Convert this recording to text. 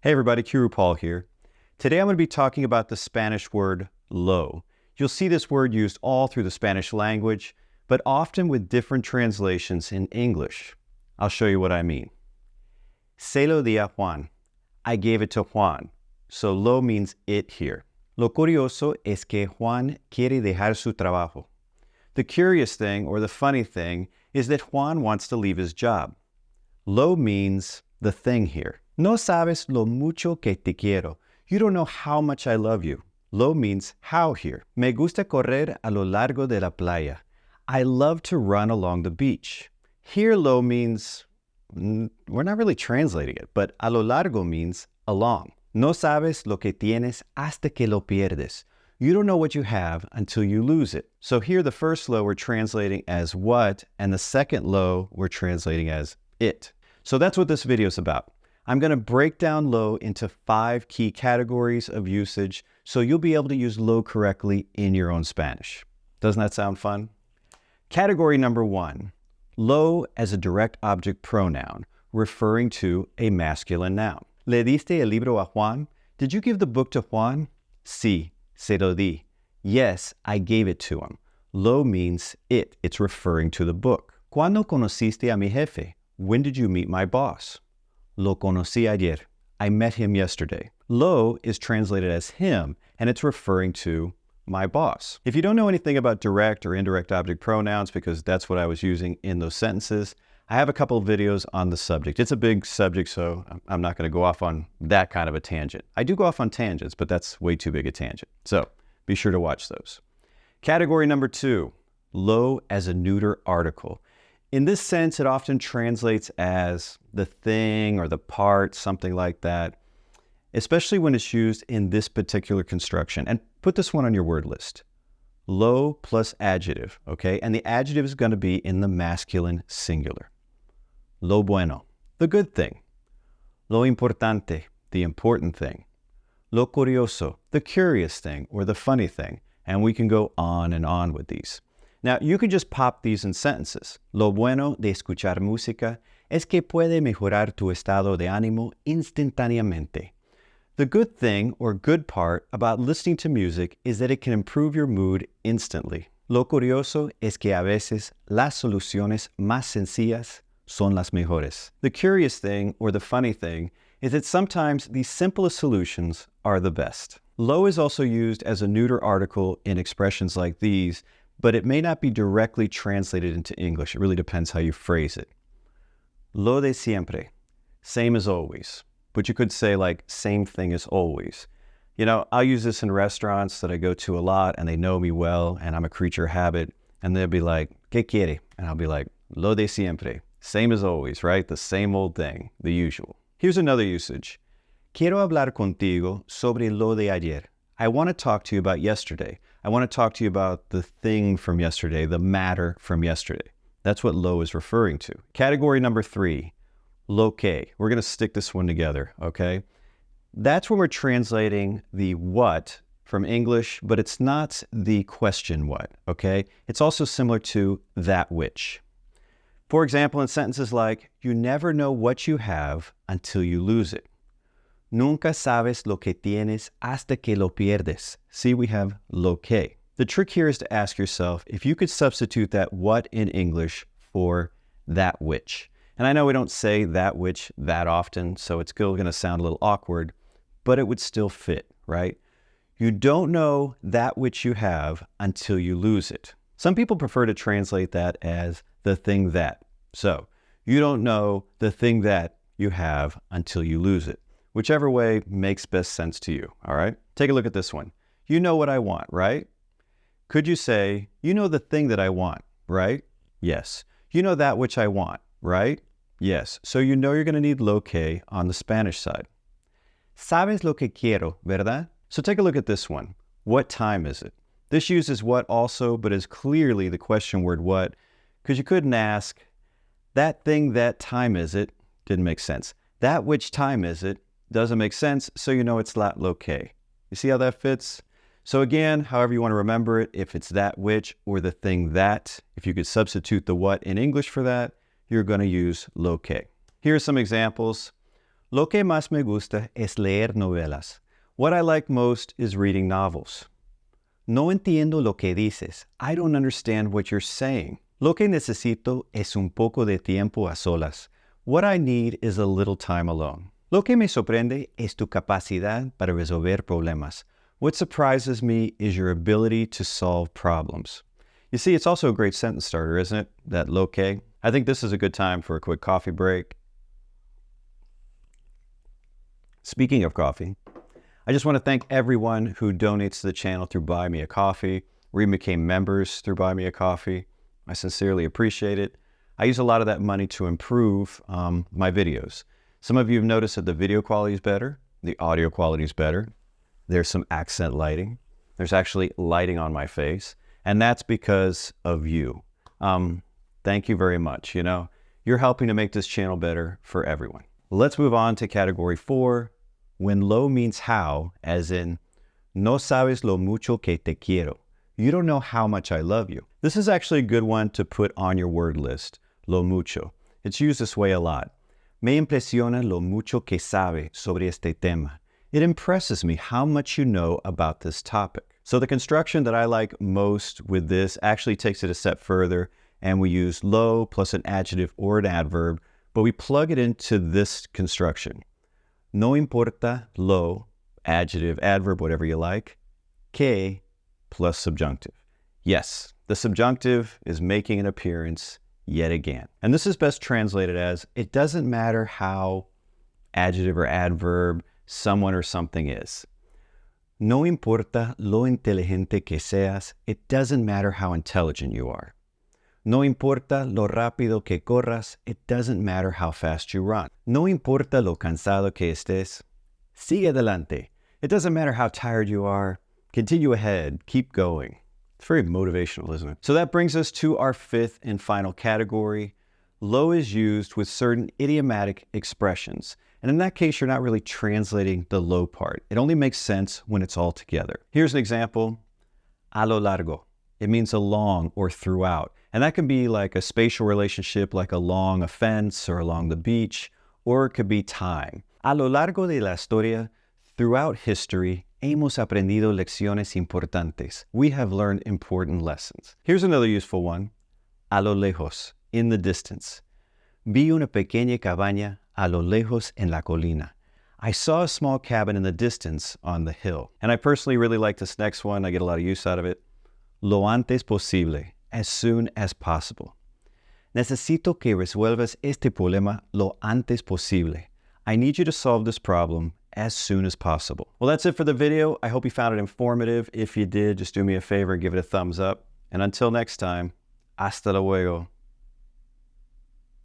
Hey everybody, Qroo here. Today I'm going to be talking about the Spanish word lo. You'll see this word used all through the Spanish language, but often with different translations in English. I'll show you what I mean. Se lo di a Juan. I gave it to Juan. So lo means it here. Lo curioso es que Juan quiere dejar su trabajo. The curious thing, or the funny thing, is that Juan wants to leave his job. Lo means the thing here. No sabes lo mucho que te quiero. You don't know how much I love you. Lo means how here. Me gusta correr a lo largo de la playa. I love to run along the beach. Here lo means, we're not really translating it, but a lo largo means along. No sabes lo que tienes hasta que lo pierdes. You don't know what you have until you lose it. So here the first lo we're translating as what, and the second lo we're translating as it. So that's what this video is about. I'm going to break down lo into 5 key categories of usage so you'll be able to use lo correctly in your own Spanish. Doesn't that sound fun? Category number 1, lo as a direct object pronoun referring to a masculine noun. ¿Le diste el libro a Juan? Did you give the book to Juan? Sí, se lo di. Yes, I gave it to him. Lo means it. It's referring to the book. ¿Cuándo conociste a mi jefe? When did you meet my boss? Lo conocí ayer. I met him yesterday. Lo is translated as him, and it's referring to my boss. If you don't know anything about direct or indirect object pronouns, because that's what I was using in those sentences, I have a couple of videos on the subject. It's a big subject, so I'm not going to go off on that kind of a tangent. I do go off on tangents, but that's way too big a tangent. So be sure to watch those. Category number 2, lo as a neuter article. In this sense, it often translates as the thing or the part, something like that, especially when it's used in this particular construction. And put this one on your word list. Lo plus adjective, okay? And the adjective is going to be in the masculine singular. Lo bueno, the good thing. Lo importante, the important thing. Lo curioso, the curious thing or the funny thing. And we can go on and on with these. Now, you can just pop these in sentences. Lo bueno de escuchar música es que puede mejorar tu estado de ánimo instantáneamente. The good thing or good part about listening to music is that it can improve your mood instantly. Lo curioso es que a veces las soluciones más sencillas son las mejores. The curious thing or the funny thing is that sometimes the simplest solutions are the best. Lo is also used as a neuter article in expressions like these, but it may not be directly translated into English. It really depends how you phrase it. Lo de siempre, same as always. But you could say like same thing as always. You know, I'll use this in restaurants that I go to a lot and they know me well and I'm a creature of habit. And they'll be like, ¿Qué quiere? And I'll be like, lo de siempre, same as always, right? The same old thing, the usual. Here's another usage. Quiero hablar contigo sobre lo de ayer. I want to talk to you about yesterday. I want to talk to you about the thing from yesterday, the matter from yesterday. That's what lo is referring to. Category number 3, lo que. We're going to stick this one together, okay? That's when we're translating the what from English, but it's not the question what, okay? It's also similar to that which. For example, in sentences like, you never know what you have until you lose it. Nunca sabes lo que tienes hasta que lo pierdes. See, we have lo que. The trick here is to ask yourself if you could substitute that what in English for that which. And I know we don't say that which that often, so it's still going to sound a little awkward, but it would still fit, right? You don't know that which you have until you lose it. Some people prefer to translate that as the thing that. So, you don't know the thing that you have until you lose it. Whichever way makes best sense to you, all right? Take a look at this one. You know what I want, right? Could you say, you know the thing that I want, right? Yes. You know that which I want, right? Yes. So you know you're going to need lo que on the Spanish side. Sabes lo que quiero, ¿verdad? So take a look at this one. What time is it? This uses what also, but is clearly the question word what, because you couldn't ask, that thing, that time is it? Didn't make sense. That which time is it? Doesn't make sense, so you know it's lo que. You see how that fits? So again, however you want to remember it, if it's that which or the thing that, if you could substitute the what in English for that, you're going to use lo que. Here are some examples. Lo que más me gusta es leer novelas. What I like most is reading novels. No entiendo lo que dices. I don't understand what you're saying. Lo que necesito es un poco de tiempo a solas. What I need is a little time alone. Lo que me sorprende es tu capacidad para resolver problemas. What surprises me is your ability to solve problems. You see, it's also a great sentence starter, isn't it? That lo que. I think this is a good time for a quick coffee break. Speaking of coffee, I just want to thank everyone who donates to the channel through Buy Me a Coffee, or even became members through Buy Me a Coffee. I sincerely appreciate it. I use a lot of that money to improve my videos. Some of you have noticed that the video quality is better, the audio quality is better. There's some accent lighting. There's actually lighting on my face, and that's because of you. Thank you very much. You know, you're helping to make this channel better for everyone. Let's move on to category 4. When lo means how, as in, no sabes lo mucho que te quiero. You don't know how much I love you. This is actually a good one to put on your word list, lo mucho. It's used this way a lot. Me impresiona lo mucho que sabe sobre este tema. It impresses me how much you know about this topic. So the construction that I like most with this actually takes it a step further, and we use lo plus an adjective or an adverb, but we plug it into this construction. No importa lo, adjective, adverb, whatever you like, que plus subjunctive. Yes, the subjunctive is making an appearance yet again. And this is best translated as, it doesn't matter how adjective or adverb someone or something is. No importa lo inteligente que seas, it doesn't matter how intelligent you are. No importa lo rápido que corras, it doesn't matter how fast you run. No importa lo cansado que estés, sigue adelante. It doesn't matter how tired you are, continue ahead, keep going. It's very motivational, isn't it? So that brings us to our 5th and final category. Lo is used with certain idiomatic expressions. And in that case, you're not really translating the lo part. It only makes sense when it's all together. Here's an example. A lo largo. It means along or throughout. And that can be like a spatial relationship, like along a fence or along the beach, or it could be time. A lo largo de la historia, throughout history, hemos aprendido lecciones importantes. We have learned important lessons. Here's another useful one. A lo lejos, in the distance. Vi una pequeña cabaña a lo lejos en la colina. I saw a small cabin in the distance on the hill. And I personally really like this next one. I get a lot of use out of it. Lo antes posible, as soon as possible. Necesito que resuelvas este problema lo antes posible. I need you to solve this problem as soon as possible. Well, that's it for the video. I hope you found it informative. If you did, just do me a favor and give it a thumbs up. And until next time, hasta luego.